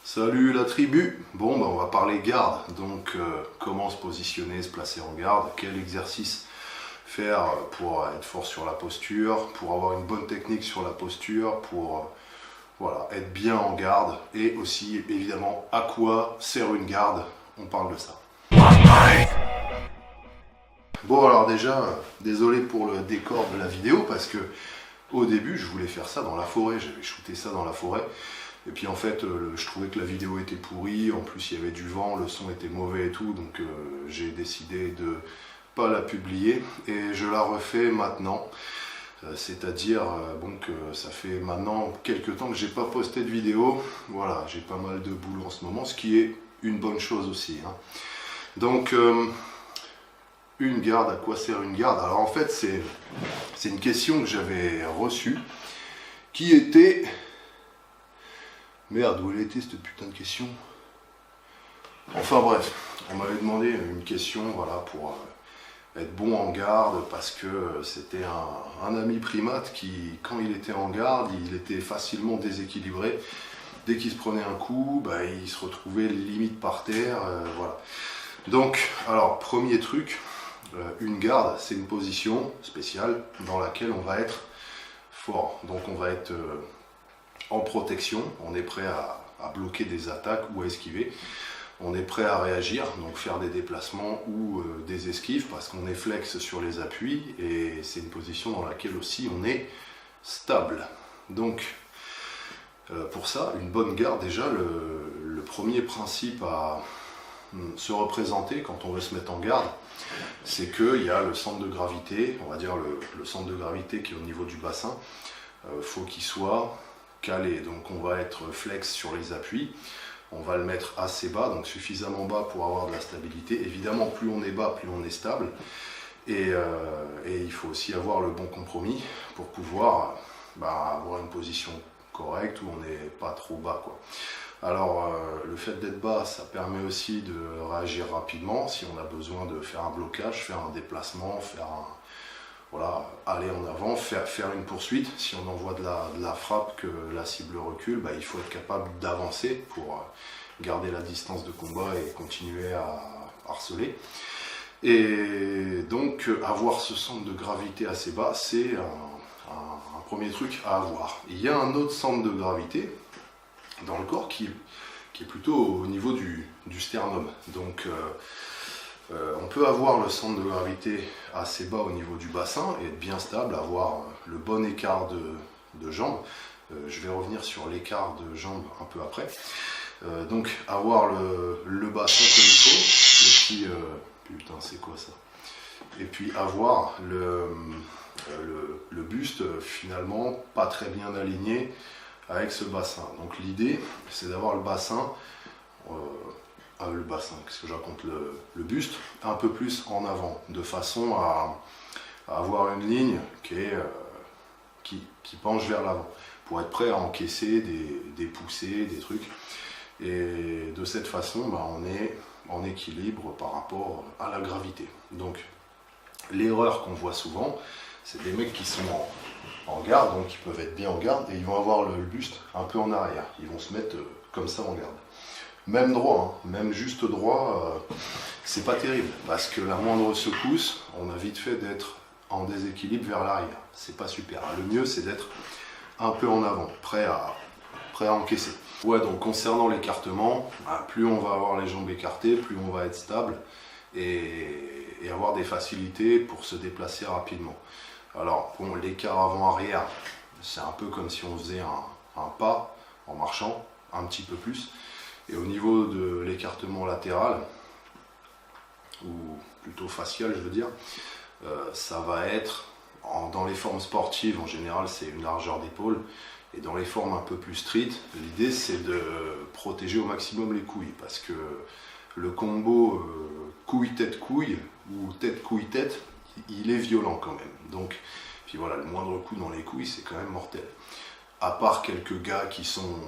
Salut la tribu. Bon, on va parler garde, donc comment se positionner, se placer en garde, quel exercice faire pour être fort sur la posture, pour avoir une bonne technique sur la posture, pour voilà, être bien en garde, et aussi évidemment à quoi sert une garde, on parle de ça. Bon, alors déjà, désolé pour le décor de la vidéo, parce que au début je voulais faire ça dans la forêt, j'avais shooté ça dans la forêt. Et puis en fait, je trouvais que la vidéo était pourrie, en plus il y avait du vent, le son était mauvais et tout, donc j'ai décidé de pas la publier et je la refais maintenant. C'est-à-dire que ça fait maintenant quelques temps que j'ai pas posté de vidéo. Voilà, j'ai pas mal de boulot en ce moment, ce qui est une bonne chose aussi, hein. Donc une garde, à quoi sert une garde? Alors en fait c'est une question que j'avais reçue qui était... Merde, où elle était cette putain de question? Enfin bref, on m'avait demandé une question, voilà, pour être bon en garde, parce que c'était un ami primate qui, quand il était en garde, il était facilement déséquilibré. Dès qu'il se prenait un coup, il se retrouvait limite par terre, voilà. Donc, alors, premier truc, une garde, c'est une position spéciale dans laquelle on va être fort. Donc on va être... en protection, on est prêt à bloquer des attaques ou à esquiver, on est prêt à réagir, donc faire des déplacements ou des esquives parce qu'on est flex sur les appuis et c'est une position dans laquelle aussi on est stable. Donc pour ça, une bonne garde, déjà le premier principe à se représenter quand on veut se mettre en garde, c'est qu'il y a le centre de gravité, on va dire le centre de gravité qui est au niveau du bassin, faut qu'il soit calé, donc on va être flex sur les appuis, on va le mettre assez bas, donc suffisamment bas pour avoir de la stabilité. Évidemment, plus on est bas, plus on est stable, et il faut aussi avoir le bon compromis pour pouvoir avoir une position correcte où on n'est pas trop bas, quoi. Alors le fait d'être bas, ça permet aussi de réagir rapidement si on a besoin de faire un blocage, faire un déplacement, voilà, aller en avant, faire une poursuite. Si on envoie de la frappe, que la cible recule, il faut être capable d'avancer pour garder la distance de combat et continuer à harceler. Et donc avoir ce centre de gravité assez bas, c'est un premier truc à avoir. Il y a un autre centre de gravité dans le corps qui est plutôt au niveau du sternum. Donc on peut avoir le centre de gravité assez bas au niveau du bassin et être bien stable, avoir le bon écart de jambes. Je vais revenir sur l'écart de jambes un peu après. Donc avoir le bassin comme il faut, et puis putain c'est quoi ça? Et puis avoir le buste finalement pas très bien aligné avec ce bassin. Donc l'idée c'est d'avoir le bassin, qu'est-ce que je raconte, le buste un peu plus en avant, de façon à avoir une ligne qui penche vers l'avant, pour être prêt à encaisser des poussées, des trucs. Et de cette façon, on est en équilibre par rapport à la gravité. Donc l'erreur qu'on voit souvent, c'est des mecs qui sont en garde, donc ils peuvent être bien en garde, et ils vont avoir le buste un peu en arrière. Ils vont se mettre comme ça en garde. Même droit, hein, même juste droit, c'est pas terrible, parce que la moindre secousse, on a vite fait d'être en déséquilibre vers l'arrière. C'est pas super. Le mieux, c'est d'être un peu en avant, prêt à encaisser. Ouais, donc concernant l'écartement, plus on va avoir les jambes écartées, plus on va être stable et avoir des facilités pour se déplacer rapidement. Alors, bon, l'écart avant-arrière, c'est un peu comme si on faisait un pas en marchant, un petit peu plus. Et au niveau de l'écartement latéral, ou plutôt facial je veux dire, ça va être, dans les formes sportives en général c'est une largeur d'épaule, et dans les formes un peu plus street, l'idée c'est de protéger au maximum les couilles, parce que le combo couille-tête-couille, ou tête-couille-tête, il est violent quand même. Donc, puis voilà, le moindre coup dans les couilles c'est quand même mortel. À part quelques gars qui sont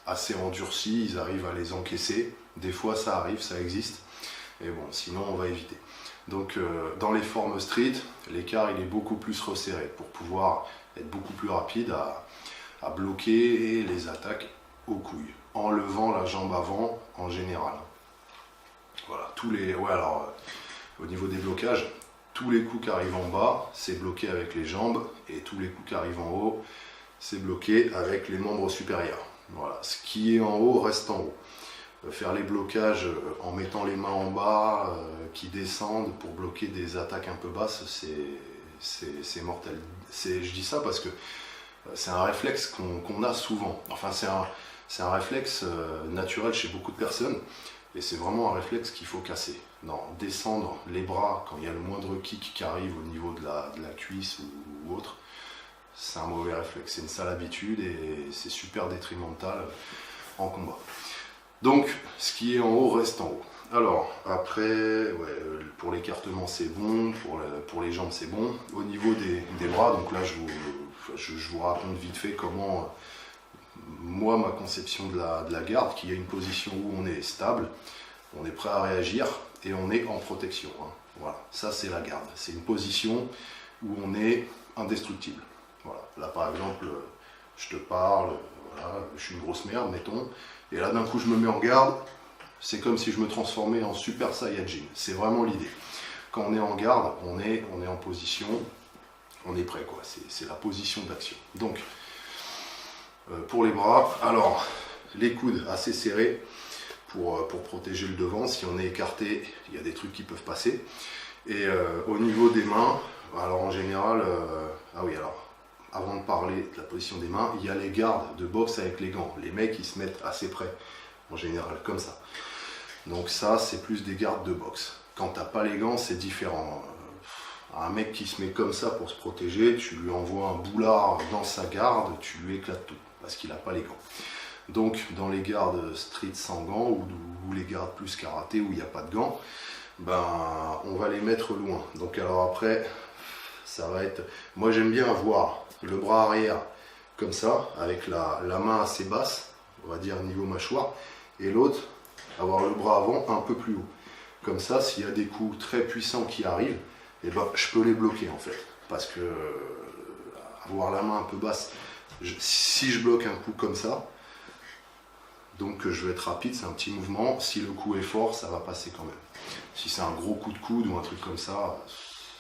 assez endurcis, ils arrivent à les encaisser. Des fois ça arrive, ça existe. Et bon, sinon on va éviter. Donc dans les formes street, l'écart il est beaucoup plus resserré pour pouvoir être beaucoup plus rapide à bloquer les attaques aux couilles. en levant la jambe avant en général. Voilà, au niveau des blocages, tous les coups qui arrivent en bas, c'est bloqué avec les jambes, et tous les coups qui arrivent en haut, c'est bloqué avec les membres supérieurs. Voilà, ce qui est en haut reste en haut. Faire les blocages en mettant les mains en bas, qui descendent pour bloquer des attaques un peu basses, c'est mortel. Je dis ça parce que c'est un réflexe qu'on a souvent. Enfin, c'est un réflexe naturel chez beaucoup de personnes. Et c'est vraiment un réflexe qu'il faut casser. Non, descendre les bras quand il y a le moindre kick qui arrive au niveau de la cuisse ou autre, c'est un mauvais réflexe. C'est une sale habitude et c'est super détrimental en combat. Donc, ce qui est en haut reste en haut. Alors, après, pour l'écartement c'est bon, pour les jambes c'est bon. Au niveau des bras, donc là je vous raconte vite fait comment, moi, ma conception de la garde, qui est une position où on est stable, on est prêt à réagir et on est en protection. Hein. Voilà, ça c'est la garde. C'est une position où on est indestructible. Voilà. Là par exemple, je te parle, voilà, je suis une grosse merde, mettons, et là d'un coup je me mets en garde, c'est comme si je me transformais en Super Saiyajin. C'est vraiment l'idée. Quand on est en garde, on est en position, on est prêt, quoi. C'est la position d'action. Donc, pour les bras, alors les coudes assez serrés pour protéger le devant. Si on est écarté, il y a des trucs qui peuvent passer. Et au niveau des mains, alors en général, avant de parler de la position des mains, il y a les gardes de boxe avec les gants. Les mecs ils se mettent assez près, en général, comme ça. Donc ça, c'est plus des gardes de boxe. Quand t'as pas les gants, c'est différent. Un mec qui se met comme ça pour se protéger, tu lui envoies un boulard dans sa garde, tu lui éclates tout, parce qu'il n'a pas les gants. Donc dans les gardes street sans gants, ou les gardes plus karaté où il n'y a pas de gants, ben on va les mettre loin. Donc alors après, ça va être... Moi j'aime bien avoir le bras arrière comme ça, avec la main assez basse, on va dire niveau mâchoire, et l'autre, avoir le bras avant un peu plus haut. Comme ça, s'il y a des coups très puissants qui arrivent, eh ben, je peux les bloquer en fait. Parce que avoir la main un peu basse, si je bloque un coup comme ça, donc je vais être rapide, c'est un petit mouvement. Si le coup est fort, ça va passer quand même. Si c'est un gros coup de coude ou un truc comme ça,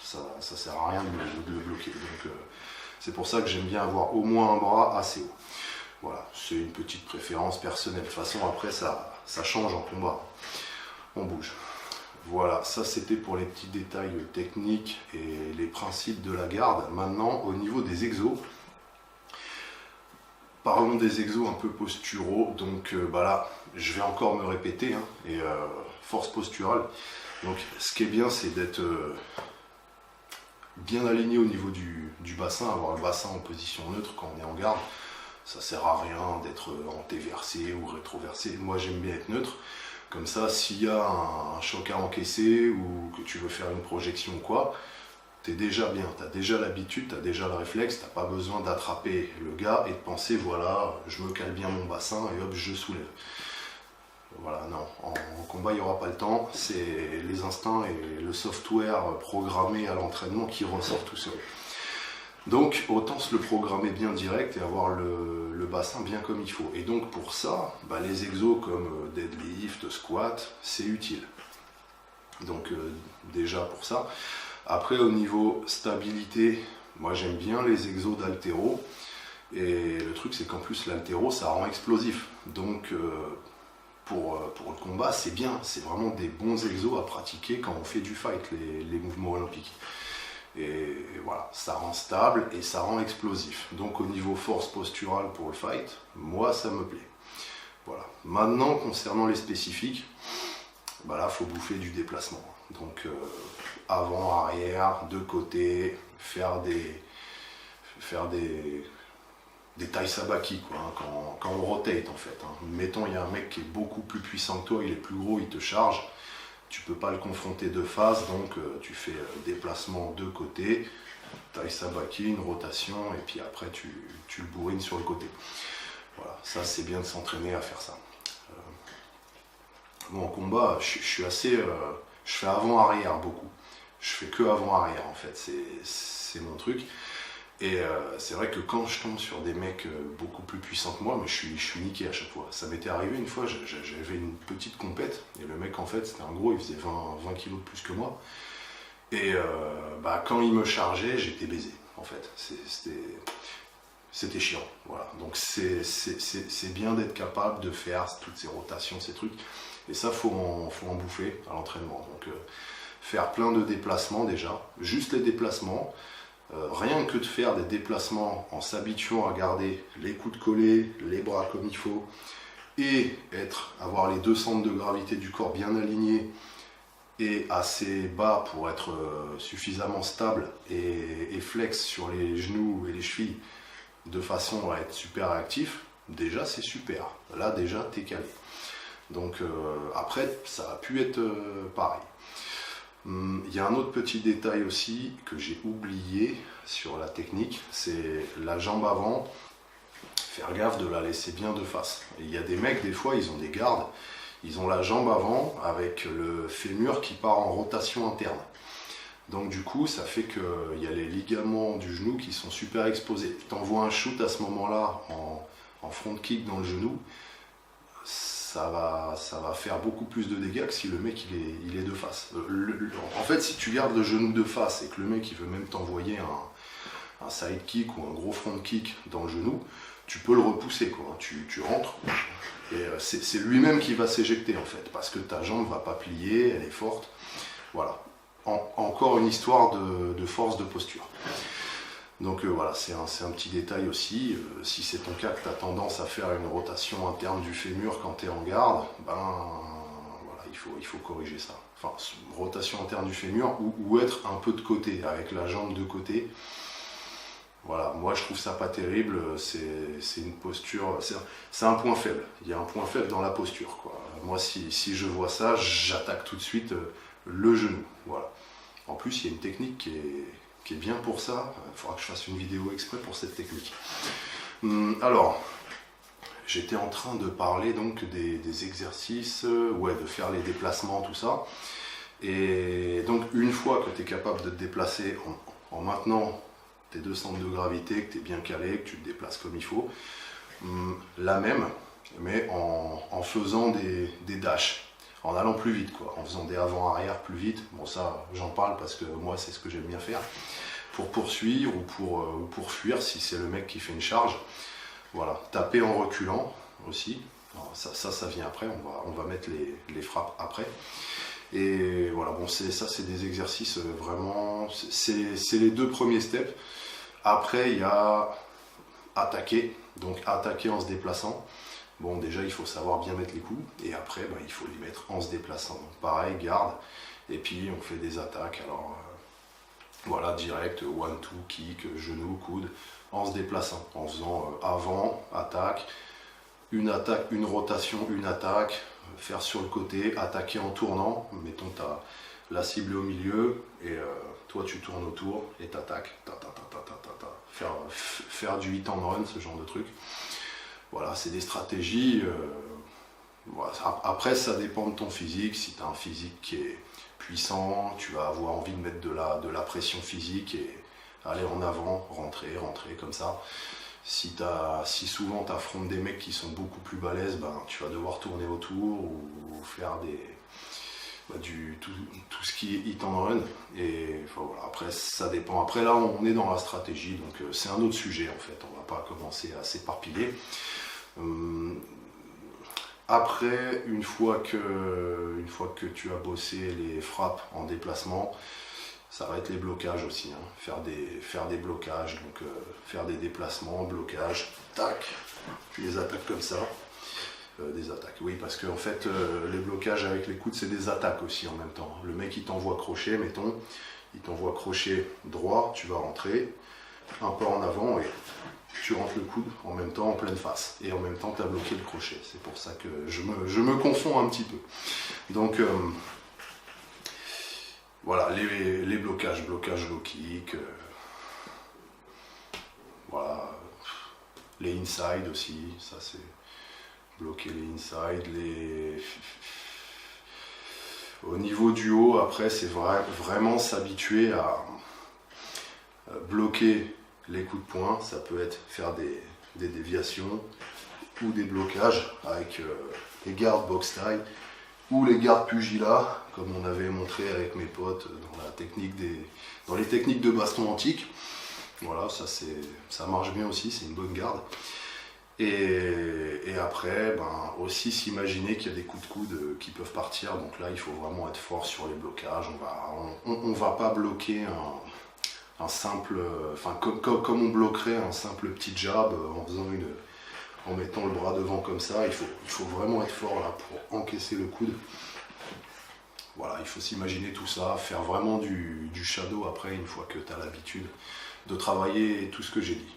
ça sert à rien de le bloquer. Donc c'est pour ça que j'aime bien avoir au moins un bras assez haut. Voilà, c'est une petite préférence personnelle. De toute façon, après, ça change en combat. On bouge. Voilà, ça c'était pour les petits détails techniques et les principes de la garde. Maintenant, au niveau des exos, parlons des exos un peu posturaux. Donc là, je vais encore me répéter, hein, et force posturale. Donc ce qui est bien, c'est d'être bien aligné au niveau du bassin, avoir le bassin en position neutre quand on est en garde. Ça sert à rien d'être antéversé ou rétroversé. Moi j'aime bien être neutre. Comme ça, s'il y a un choc à encaisser ou que tu veux faire une projection ou quoi, t'es déjà bien, t'as déjà l'habitude, t'as déjà le réflexe, t'as pas besoin d'attraper le gars et de penser voilà, je me cale bien mon bassin et hop, je soulève. Voilà, non, en combat il n'y aura pas le temps, c'est les instincts et le software programmé à l'entraînement qui ressort tout seul. Donc autant se le programmer bien direct et avoir le bassin bien comme il faut. Et donc pour ça, les exos comme deadlift, squat, c'est utile. Donc déjà pour ça. Après au niveau stabilité, moi j'aime bien les exos d'haltéro. Et le truc c'est qu'en plus l'haltéro ça rend explosif. Donc pour le combat c'est bien, c'est vraiment des bons exos à pratiquer quand on fait du fight, les mouvements olympiques. Et voilà, ça rend stable et ça rend explosif. Donc au niveau force posturale pour le fight, moi ça me plaît. Voilà. Maintenant concernant les spécifiques, là faut bouffer du déplacement. Donc avant, arrière, de côté, faire des tailles sabaki quoi, hein, quand on rotate en fait. Hein. Mettons il y a un mec qui est beaucoup plus puissant que toi, il est plus gros, il te charge. Tu peux pas le confronter de face, donc tu fais déplacement de côté, taille sabaki, une rotation, et puis après tu le bourrines sur le côté. Voilà, ça c'est bien de s'entraîner à faire ça. Bon, en combat, je suis assez... je fais avant-arrière beaucoup. Je fais que avant-arrière en fait, c'est mon truc. Et c'est vrai que quand je tombe sur des mecs beaucoup plus puissants que moi, mais je suis niqué à chaque fois. Ça m'était arrivé une fois, j'avais une petite compète, et le mec en fait c'était un gros, il faisait 20 kilos de plus que moi. Et quand il me chargeait, j'étais baisé en fait. C'était chiant. Voilà. Donc c'est bien d'être capable de faire toutes ces rotations, ces trucs. Et ça, faut en bouffer à l'entraînement. Donc faire plein de déplacements déjà, juste les déplacements. Rien que de faire des déplacements en s'habituant à garder les coudes collés, les bras comme il faut, et avoir les deux centres de gravité du corps bien alignés et assez bas pour être suffisamment stable et flex sur les genoux et les chevilles de façon à être super réactif, déjà c'est super. Là déjà t'es calé. Donc après ça a pu être pareil. Il y a un autre petit détail aussi que j'ai oublié sur la technique, c'est la jambe avant, faire gaffe de la laisser bien de face. Et il y a des mecs, des fois, ils ont des gardes, ils ont la jambe avant avec le fémur qui part en rotation interne. Donc du coup, ça fait qu'il y a les ligaments du genou qui sont super exposés. Tu t'envoies un shoot à ce moment-là en front kick dans le genou, ça va faire beaucoup plus de dégâts que si le mec il est de face. En fait, si tu gardes le genou de face et que le mec il veut même t'envoyer un side kick ou un gros front kick dans le genou, tu peux le repousser, quoi. Tu rentres et c'est lui-même qui va s'éjecter en fait, parce que ta jambe va pas plier, elle est forte. Voilà. Encore une histoire de force de posture. Donc voilà, c'est un petit détail aussi. Si c'est ton cas que tu as tendance à faire une rotation interne du fémur quand tu es en garde, voilà, il faut corriger ça. Enfin, rotation interne du fémur ou être un peu de côté, avec la jambe de côté. Voilà, moi je trouve ça pas terrible, c'est une posture, c'est un point faible. Il y a un point faible dans la posture, quoi. Moi si je vois ça, j'attaque tout de suite le genou. Voilà. En plus, il y a une technique qui est bien pour ça. Il faudra que je fasse une vidéo exprès pour cette technique. Alors, j'étais en train de parler donc des exercices, de faire les déplacements, tout ça. Et donc, une fois que tu es capable de te déplacer en maintenant tes deux centres de gravité, que tu es bien calé, que tu te déplaces comme il faut, la même, mais en faisant des dashs. En allant plus vite, quoi, en faisant des avant-arrière plus vite. Bon, ça, j'en parle parce que moi, c'est ce que j'aime bien faire. Pour poursuivre ou pour fuir, si c'est le mec qui fait une charge. Voilà, taper en reculant aussi. Alors, ça vient après, on va mettre les frappes après. Et voilà, bon, ça, c'est des exercices vraiment... C'est les deux premiers steps. Après, il y a attaquer. Donc, attaquer en se déplaçant. Bon, déjà, il faut savoir bien mettre les coups, et après, il faut les mettre en se déplaçant. Donc, pareil, garde, et puis on fait des attaques. Alors, voilà, direct, one, two, kick, genou, coude, en se déplaçant, en faisant avant, attaque, une rotation, une attaque, faire sur le côté, attaquer en tournant. Mettons, tu as la cible au milieu, et toi, tu tournes autour, et t'attaques, faire du hit and run, ce genre de truc. Voilà, c'est des stratégies. Voilà. Après, ça dépend de ton physique. Si tu as un physique qui est puissant, tu vas avoir envie de mettre de la pression physique et aller en avant, rentrer comme ça. Si souvent tu affrontes des mecs qui sont beaucoup plus balèzes, tu vas devoir tourner autour ou faire tout ce qui est hit and run. Et enfin, voilà, après, ça dépend. Après, là, on est dans la stratégie, donc c'est un autre sujet en fait. On va pas commencer à s'éparpiller. Après, une fois que tu as bossé les frappes en déplacement, ça va être les blocages aussi, hein. Faire des blocages, donc faire des déplacements, blocages, tac, puis les attaques comme ça. Des attaques, oui, parce que en fait, les blocages avec les coudes, c'est des attaques aussi en même temps. Le mec, il t'envoie crochet, mettons, il t'envoie crochet droit, tu vas rentrer, un pas en avant et tu rentres le coude en même temps en pleine face. Et en même temps, tu as bloqué le crochet. C'est pour ça que je me confonds un petit peu. Donc, voilà, les blocages, low kick, voilà, les inside aussi, ça c'est bloquer les inside, au niveau du haut, après, c'est vraiment s'habituer à bloquer Les coups de poing, ça peut être faire des déviations ou des blocages avec les gardes box taille ou les gardes pugilat, comme on avait montré avec mes potes dans les techniques de baston antique. Voilà, ça marche bien aussi, c'est une bonne garde. Et après, aussi s'imaginer qu'il y a des coups de coude qui peuvent partir. Donc là, il faut vraiment être fort sur les blocages. On va pas bloquer un simple, comme on bloquerait un simple petit jab en mettant le bras devant comme ça. Il faut vraiment être fort là pour encaisser le coude. Voilà, il faut s'imaginer tout ça, faire vraiment du shadow après, une fois que tu as l'habitude de travailler tout ce que j'ai dit.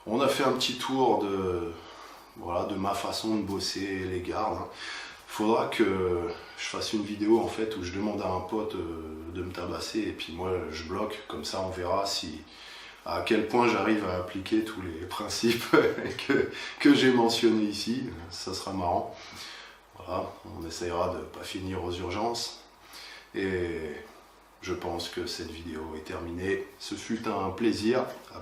On a fait un petit tour de ma façon de bosser les gardes. Il faudra que je fasse une vidéo en fait où je demande à un pote de me tabasser et puis moi je bloque, comme ça on verra à quel point j'arrive à appliquer tous les principes que j'ai mentionnés ici. Ça sera marrant. Voilà, on essaiera de ne pas finir aux urgences. Et je pense que cette vidéo est terminée. Ce fut un plaisir. À